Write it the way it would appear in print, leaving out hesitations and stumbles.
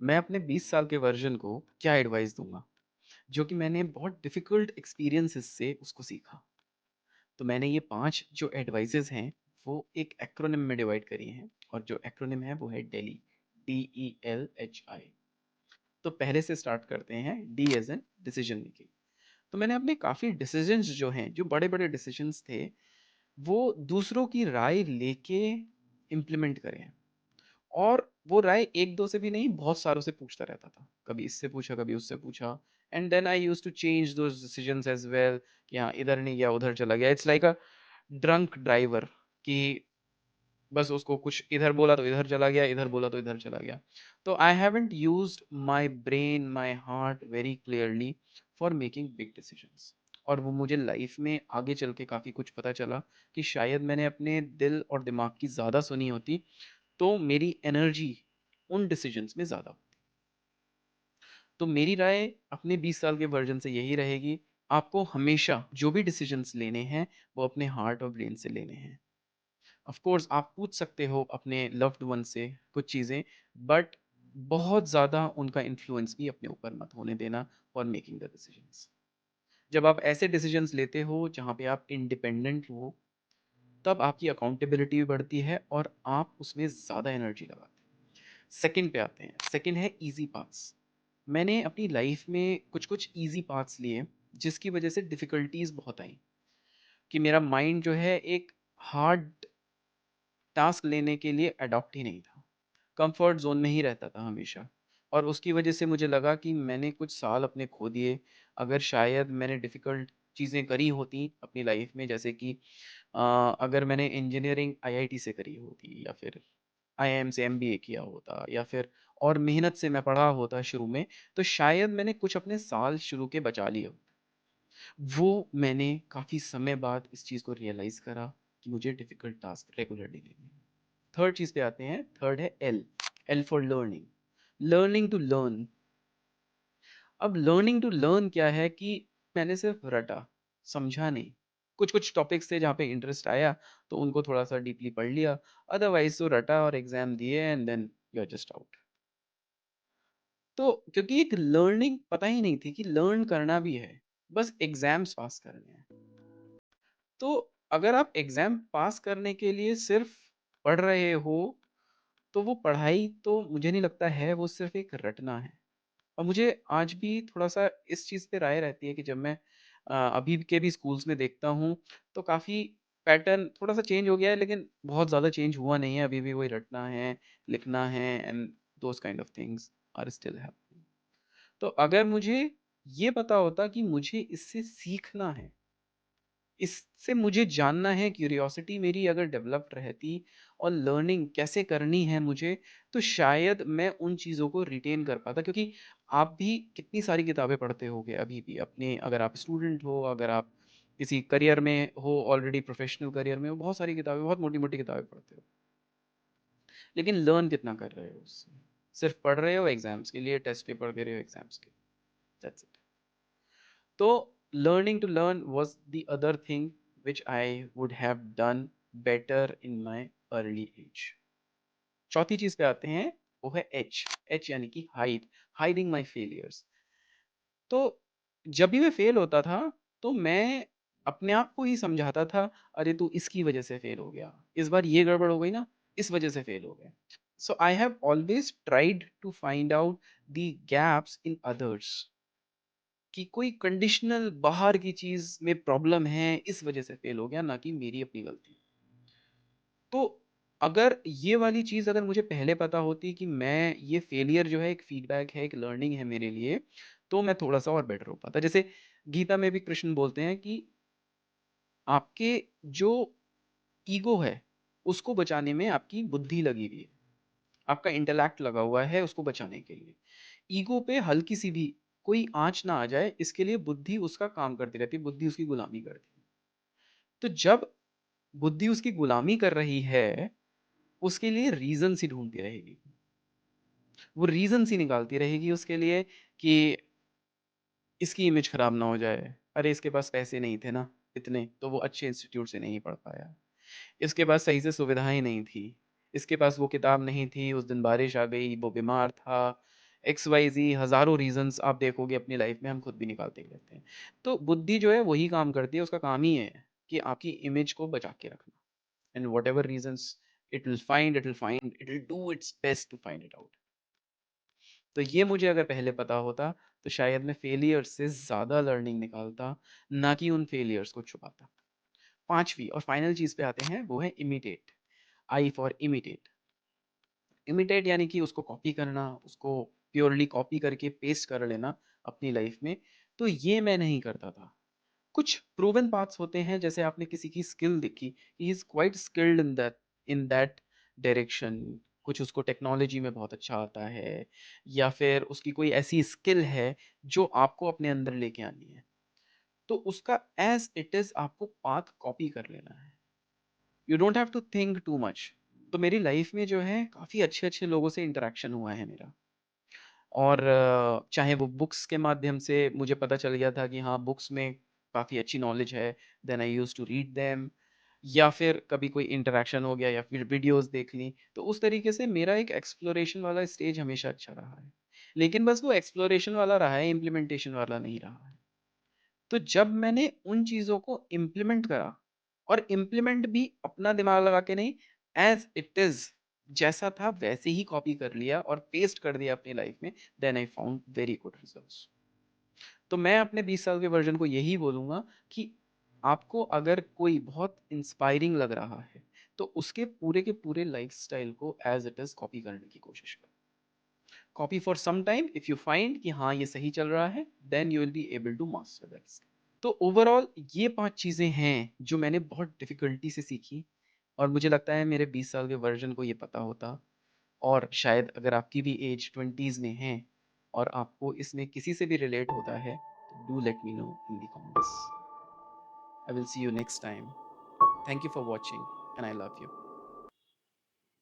मैं अपने 20 साल के वर्ज़न को क्या एडवाइस दूँगा, जो कि मैंने बहुत डिफ़िकल्ट एक्सपीरियंसेस से उसको सीखा। तो मैंने ये 5 जो एडवाइसेज़ हैं, वो एक एक्रोनिम में डिवाइड करी हैं और जो एक्रोनिम है वो है डेली, DELHI। तो पहले से स्टार्ट करते हैं, D as in decision making. तो मैंने अपने काफ़ी डिसीज़न्स जो हैं, जो बड़े-बड़े डिसीज़न्स थे, वो दूसरों की राय लेके इम्प्लीमेंट करे हैं। और वो राय 1-2 से भी नहीं, बहुत सारों से पूछता रहता था। कभी इससे पूछा, कभी उससे पूछा and then I used to change those decisions as well कि हाँ, इधर नहीं गया, उधर चला गया। It's like a drunk driver कि बस उसको कुछ इधर बोला तो इधर चला गया, इधर बोला तो इधर चला गया। तो I haven't used my brain, my heart very clearly for making big decisions. और वो मुझे लाइफ में आगे चल के काफ़ी कुछ पता चला कि शायद मैंने अपने दिल और दिमाग की ज़्यादा सुनी होती तो मेरी एनर्जी उन डिसीजंस में ज़्यादा होती। तो मेरी राय अपने 20 साल के वर्जन से यही रहेगी, आपको हमेशा जो भी डिसीजंस लेने हैं, वो अपने हार्ट और ब्रेन से लेने हैं। ऑफ कोर्स आप पूछ सकते हो अपने लव्ड वन से कुछ चीज़ें, बट बहुत ज़्यादा उनका इन्फ्लुएंस भी अपने ऊपर मत होने देना फॉर मेकिंग द डिसीजंस। जब आप ऐसे डिसीजंस लेते हो जहाँ पे आप इंडिपेंडेंट हो, तब आपकी अकाउंटेबिलिटी भी बढ़ती है और आप उसमें ज़्यादा एनर्जी लगाते हैं। सेकंड पे आते हैं, सेकंड है ईज़ी पाथ्स। मैंने अपनी लाइफ में कुछ-कुछ ईज़ी पाथ्स लिए, जिसकी वजह से डिफ़िकल्टीज़ बहुत आईं, कि मेरा माइंड जो है एक हार्ड टास्क लेने के लिए एडॉप्ट ही नहीं था। कंफर्ट ज़ोन में ही रहता था हमेशा और उसकी वजह से मुझे लगा कि मैंने कुछ साल अपने खो दिए। अगर शायद मैंने डिफ़िकल्ट चीज़ें करी होती अपनी लाइफ में, जैसे कि अ, अगर मैंने इंजीनियरिंग आईआईटी से करी होती या फिर आईआईएम से एमबीए किया होता या फिर और मेहनत से मैं पढ़ा होता शुरू में, तो शायद मैंने कुछ अपने साल शुरू के बचा लिए होते। वो मैंने काफ़ी समय बाद इस चीज़ को रियलाइज़ करा कि मुझे डिफ़िकल्ट टास्क रेगुलरली लेने हैं। थर्ड चीज़ पे आते हैं, थर्ड है L, L for learning, learning to learn. अब लर्निंग टू लर्न क्या है कि मैंने सिर्फ रटा, समझा नहीं। कुछ-कुछ टॉपिक्स थे जहाँ पे इंटरेस्ट आया, तो उनको थोड़ा-सा डीपली पढ़ लिया, अदरवाइज़ तो रटा और एग्ज़ाम दिए and then you are just out. तो क्योंकि एक लर्निंग पता ही नहीं थी कि लर्न करना भी है, बस एग्ज़ाम्स पास करने हैं। तो अगर आप एग्ज़ाम पास करने के लिए सिर्फ पढ़ रहे हो, तो वो पढ़ाई तो मुझे नहीं लगता है, वो सिर्फ एक रटना है। और मुझे आज भी थोड़ा-सा इस चीज़ पे राय रहती है कि जब मैं अभी के भी स्कूल्स में देखता हूँ, तो काफ़ी पैटर्न थोड़ा-सा चेंज हो गया है, लेकिन बहुत ज़्यादा चेंज हुआ नहीं है, अभी भी वही रटना है, लिखना है and those kind of things are still happening. तो अगर मुझे ये पता होता कि मुझे इससे सीखना है, इससे मुझे जानना है, क्यूरियोसिटी मेरी अगर डेवलप्ड रहती और लर्निंग कैसे करनी है मुझे, तो शायद मैं उन चीज़ों को रिटेन कर पाता। क्योंकि आप भी कितनी सारी किताबें पढ़ते होगे अभी भी अपने, अगर आप स्टूडेंट हो, अगर आप किसी करियर में हो, ऑलरेडी प्रोफेशनल करियर में हो, बहुत सारी किताबें, बहुत मोटी-मोटी किताबें पढ़ते हो। लेकिन लर्न कितना कर रहे हो उससे? सिर्फ पढ़ रहे हो एग्ज़ाम्स के लिए, टेस्ट पेपर दे रहे हो एग्ज़ाम्स के, दैट्स इट। तो learning to learn was the other thing which I would have done better in my early age. चौथी चीज पे आते हैं, वो है एच, एच यानी कि हाइड, हाइडिंग माई फेलियर्स। तो जब भी मैं फेल होता था, तो मैं अपने आप को ही समझाता था, अरे तू इसकी वजह से फेल हो गया, इस बार ये गड़बड़ हो गई ना, इस वजह से फेल हो गया। So I have always tried to find out the gaps in others, कि कोई कंडीशनल बाहर की चीज़ में प्रॉब्लम है, इस वजह से फेल हो गया, ना कि मेरी अपनी गलती। तो अगर ये वाली चीज़ अगर मुझे पहले पता होती कि मैं ये फेलियर जो है एक फीडबैक है, एक लर्निंग है मेरे लिए, तो मैं थोड़ा-सा और बेटर हो पाता। जैसे गीता में भी कृष्ण बोलते हैं कि आपके जो ईगो है, उसको बचाने में आपकी बुद्धि लगी हुई है। आपका इंटेलेक्ट लगा हुआ है उसको बचाने के लिए। ईगो पे हल्की-सी भी कोई आँच ना आ जाए, इसके लिए बुद्धि उसका काम करती रहती है, बुद्धि उसकी गुलामी करती है। तो जब बुद्धि उसकी गुलामी कर रही है, उसके लिए रीज़न्स ही ढूँढती रहेगी। वो रीज़न्स ही निकालती रहेगी उसके लिए कि इसकी इमेज खराब ना हो जाए। अरे! इसके पास पैसे नहीं थे ना इतने, तो वो अच्छे इंस्टीट्यूट से नहीं पढ़ पाया। इसके पास सही से सुविधाएँ नहीं थी। इसके पास वो किताब नहीं थी, उस दिन बारिश आ गई, वो बीमार था। XYZ हज़ारों रीज़न्स आप देखोगे अपनी लाइफ़ में हम खुद भी निकालते ही रहते हैं। तो बुद्धि जो है वही काम करती है, उसका काम ही है कि आपकी इमेज को बचा के रखना। And whatever reasons it will do its best to find it out. तो ये मुझे अगर पहले पता होता, तो शायद मैं फेलियर से ज़्यादा लर्निंग निकालता, ना कि उन फेलियर्स को छुपाता। 5वीं और फाइनल चीज़ पे आते हैं, वो है imitate. I for imitate. Imitate यानी कि उसको कॉपी करना, उसको प्योरली कॉपी करके पेस्ट कर लेना अपनी लाइफ में, तो ये मैं नहीं करता था। कुछ प्रूवन पाथ्स होते हैं, जैसे आपने किसी की स्किल देखी, he is quite skilled in that direction, कुछ उसको टेक्नोलॉजी में बहुत अच्छा आता है, या फिर उसकी कोई ऐसी स्किल है जो आपको अपने अंदर लेके आनी है, तो उसका एज़ इट इज़ आपको पाथ कॉपी कर लेना है। You don't have to think too much. तो मेरी लाइफ में जो है काफ़ी अच्छे-अच्छे लोगों से इंटरेक्शन हुआ है मेरा। और चाहे वो बुक्स के माध्यम से मुझे पता चल गया था कि हाँ, बुक्स में काफ़ी अच्छी नॉलेज है, then I used to read them, या फिर कभी कोई इंटरेक्शन हो गया या फिर वीडियोज़ देख ली। तो उस तरीके से मेरा एक एक्सप्लोरेशन वाला स्टेज हमेशा अच्छा रहा है। लेकिन बस वो एक्सप्लोरेशन वाला रहा है, इम्प्लीमेंटेशन वाला नहीं रहा है। तो जब मैंने उन चीज़ों को इम्प्लीमेंट करा, और इम्प्लीमेंट भी अपना दिमाग लगा के नहीं, एज़ इट इज़ जैसा था वैसे ही कॉपी कर लिया और पेस्ट कर दिया अपनी लाइफ में, then I found very good results. तो मैं अपने 20 साल के वर्जन को यही बोलूँगा कि आपको अगर कोई बहुत इंस्पायरिंग लग रहा है, तो उसके पूरे के पूरे लाइफ़स्टाइल को एज़ इट इज़ कॉपी करने की कोशिश करो। Copy for some time, if you find कि हाँ, ये सही चल रहा है, then you will be able to master that. तो ओवरऑल ये 5 चीज़ें हैं जो मैंने बहुत डिफ़िकल्टी से सीखी, और मुझे लगता है मेरे 20 साल के वर्ज़न को ये पता होता, और शायद अगर आपकी भी एज 20s में है और आपको इसमें किसी से भी रिलेट होता है, तो do let me know in the comments. I will see you next time. Thank you for watching and I love you.